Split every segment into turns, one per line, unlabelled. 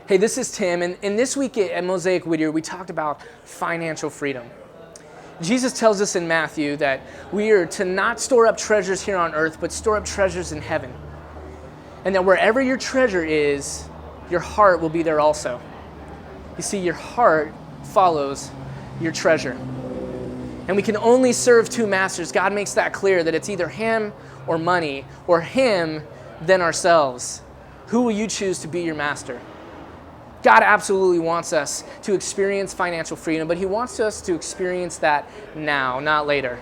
Hey, this is Tim, and this week at Mosaic Whittier, we talked about financial freedom. Jesus tells us in Matthew that we are to not store up treasures here on earth, but store up treasures in heaven. And that wherever your treasure is, your heart will be there also. You see, your heart follows your treasure. And we can only serve two masters. God makes that clear, that it's either Him or money, or Him then ourselves. Who will you choose to be your master? God absolutely wants us to experience financial freedom, but He wants us to experience that now, not later.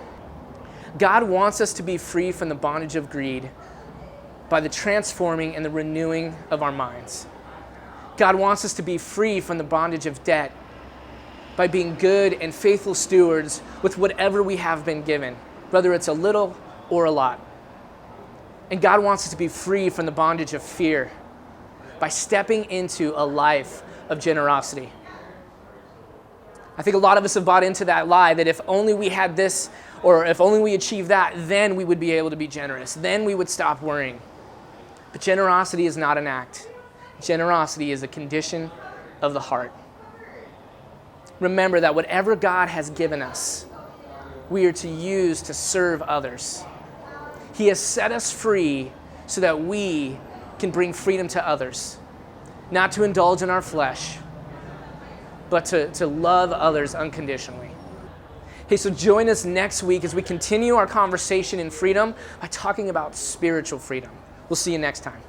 God wants us to be free from the bondage of greed by the transforming and the renewing of our minds. God wants us to be free from the bondage of debt by being good and faithful stewards with whatever we have been given, whether it's a little or a lot. And God wants us to be free from the bondage of fear by stepping into a life of generosity. I think a lot of us have bought into that lie that if only we had this, or if only we achieved that, then we would be able to be generous. Then we would stop worrying. But generosity is not an act. Generosity is a condition of the heart. Remember that whatever God has given us, we are to use to serve others. He has set us free so that we can bring freedom to others, not to indulge in our flesh, but to love others unconditionally. Hey, so join us next week as we continue our conversation in freedom by talking about spiritual freedom. We'll see you next time.